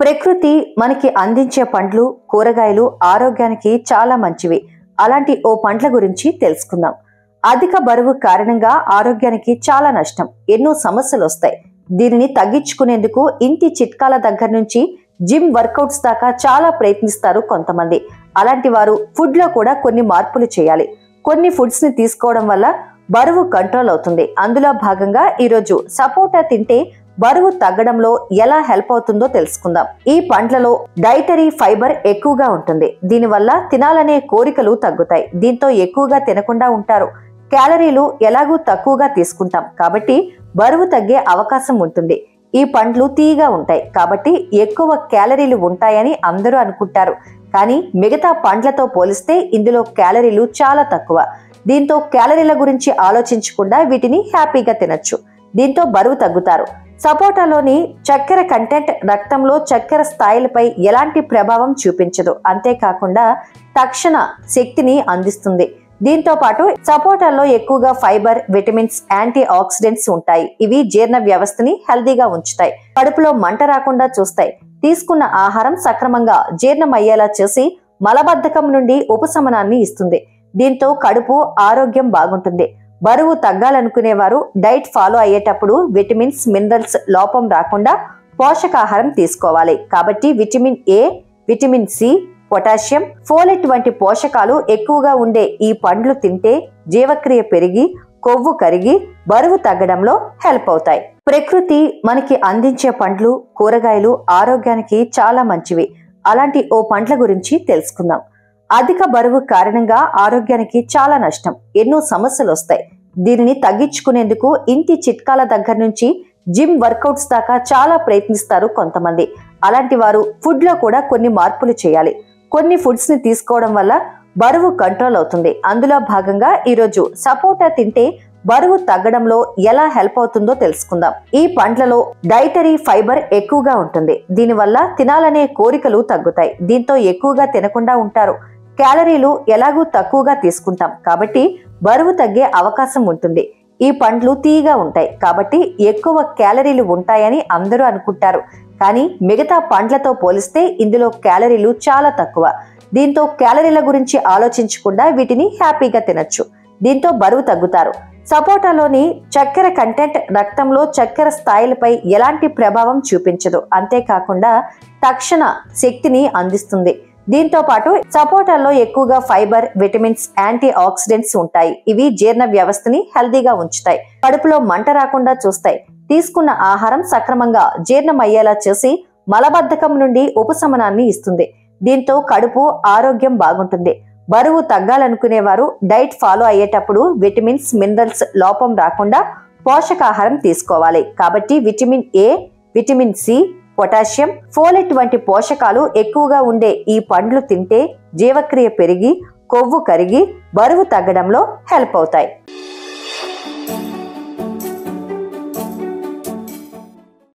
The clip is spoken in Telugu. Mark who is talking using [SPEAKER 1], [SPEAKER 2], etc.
[SPEAKER 1] ప్రకృతి మనకి అందించే పండ్లు, కూరగాయలు ఆరోగ్యానికి చాలా మంచివి. అలాంటి ఓ పండ్ల గురించి తెలుసుకుందాం. అధిక బరువు కారణంగా ఆరోగ్యానికి చాలా నష్టం, ఎన్నో సమస్యలు వస్తాయి. దీనిని తగ్గించుకునేందుకు ఇంటి చిట్కాల దగ్గర నుంచి జిమ్ వర్కౌట్స్ దాకా చాలా ప్రయత్నిస్తారు కొంతమంది. అలాంటి వారు ఫుడ్ లో కూడా కొన్ని మార్పులు చేయాలి. కొన్ని ఫుడ్స్ ని తీసుకోవడం వల్ల బరువు కంట్రోల్ అవుతుంది. అందులో భాగంగా ఈరోజు సపోటా తింటే బరువు తగ్గడంలో ఎలా హెల్ప్ అవుతుందో తెలుసుకుందాం. ఈ పండ్లలో డైటరీ ఫైబర్ ఎక్కువగా ఉంటుంది. దీనివల్ల తినాలనే కోరికలు తగ్గుతాయి. దీంతో ఎక్కువగా తినకుండా ఉంటారు. క్యాలరీలు ఎలాగూ తక్కువగా తీసుకుంటాం కాబట్టి బరువు తగ్గే అవకాశం ఉంటుంది. ఈ పండ్లు తీయగా ఉంటాయి కాబట్టి ఎక్కువ క్యాలరీలు ఉంటాయని అందరూ అనుకుంటారు. కానీ మిగతా పండ్లతో పోలిస్తే ఇందులో క్యాలరీలు చాలా తక్కువ. దీంతో క్యాలరీల గురించి ఆలోచించకుండా వీటిని హ్యాపీగా తినొచ్చు. దీంతో బరువు తగ్గుతారు. సపోటాలోని చక్కెర కంటెంట్ రక్తంలో చక్కెర స్థాయిలపై ఎలాంటి ప్రభావం చూపించదు. అంతేకాకుండా తక్షణ శక్తిని అందిస్తుంది. దీంతో పాటు సపోటాల్లో ఎక్కువగా ఫైబర్, విటమిన్స్, యాంటీ ఆక్సిడెంట్స్ ఉంటాయి. ఇవి జీర్ణ వ్యవస్థని హెల్దీగా ఉంచుతాయి. కడుపులో మంట రాకుండా చూస్తాయి. తీసుకున్న ఆహారం సక్రమంగా జీర్ణమయ్యేలా చేసి మలబద్ధకం నుండి ఉపశమనాన్ని ఇస్తుంది. దీంతో కడుపు ఆరోగ్యం బాగుంటుంది. బరువు తగ్గాలనుకునేవారు డైట్ ఫాలో అయ్యేటప్పుడు విటమిన్స్, మినరల్స్ లోపం రాకుండా పోషకాహారం తీసుకోవాలి. కాబట్టి vitamin A, vitamin C, potassium, folate వంటి పోషకాలు ఎక్కువగా ఉండే ఈ పండ్లు తింటే జీవక్రియ పెరిగి కొవ్వు కరిగి బరువు తగ్గడంలో హెల్ప్ అవుతాయి. ప్రకృతి మనకి అందించే పండ్లు, కూరగాయలు ఆరోగ్యానికి చాలా మంచివి. అలాంటి ఓ పండ్ల గురించి తెలుసుకుందాం. అధిక బరువు కారణంగా ఆరోగ్యానికి చాలా నష్టం, ఎన్నో సమస్యలు వస్తాయి. దీనిని తగ్గించుకునేందుకు ఇంటి చిట్కాల దగ్గర నుంచి జిమ్ వర్కౌట్స్ దాకా చాలా ప్రయత్నిస్తారు కొంతమంది. అలాంటి వారు ఫుడ్ లో కూడా కొన్ని మార్పులు చేయాలి. కొన్ని ఫుడ్స్ ని తీసుకోవడం వల్ల బరువు కంట్రోల్ అవుతుంది. అందులో భాగంగా ఈరోజు సపోటా తింటే బరువు తగ్గడంలో ఎలా హెల్ప్ అవుతుందో తెలుసుకుందాం. ఈ పండ్లలో డైటరీ ఫైబర్ ఎక్కువగా ఉంటుంది. దీనివల్ల తినాలనే కోరికలు తగ్గుతాయి. దీంతో ఎక్కువగా తినకుండా ఉంటారు. క్యాలరీలు ఎలాగూ తక్కువగా తీసుకుంటాం కాబట్టి బరువు తగ్గే అవకాశం ఉంటుంది. ఈ పండ్లు తీయగా ఉంటాయి కాబట్టి ఎక్కువ క్యాలరీలు ఉంటాయని అందరూ అనుకుంటారు. కానీ మిగతా పండ్లతో పోలిస్తే ఇందులో క్యాలరీలు చాలా తక్కువ. దీంతో క్యాలరీల గురించి ఆలోచించకుండా వీటిని హ్యాపీగా తినొచ్చు. దీంతో బరువు తగ్గుతారు. సపోటాలోని చక్కెర కంటెంట్ రక్తంలో చక్కెర స్థాయిలపై ఎలాంటి ప్రభావం చూపించదు. అంతేకాకుండా తక్షణ శక్తిని అందిస్తుంది. దీంతో పాటు సపోటాల్లో ఎక్కువగా ఫైబర్, విటమిన్స్, యాంటీ ఆక్సిడెంట్స్ ఉంటాయి. ఇవి జీర్ణ వ్యవస్థని హెల్దీగా ఉంచుతాయి. కడుపులో మంట రాకుండా చూస్తాయి. తీసుకున్న ఆహారం సక్రమంగా జీర్ణమయ్యేలా చేసి మలబద్ధకం నుండి ఉపశమనాన్ని ఇస్తుంది. దీంతో కడుపు ఆరోగ్యం బాగుంటుంది. బరువు తగ్గాలనుకునేవారు డైట్ ఫాలో అయ్యేటప్పుడు విటమిన్స్, మినరల్స్ లోపం రాకుండా పోషకాహారం తీసుకోవాలి. కాబట్టి vitamin A, vitamin C, potassium, folate వంటి పోషకాలు ఎక్కువగా ఉండే ఈ పండ్లు తింటే జీవక్రియ పెరిగి కొవ్వు కరిగి బరువు తగ్గడంలో హెల్ప్ అవుతాయి.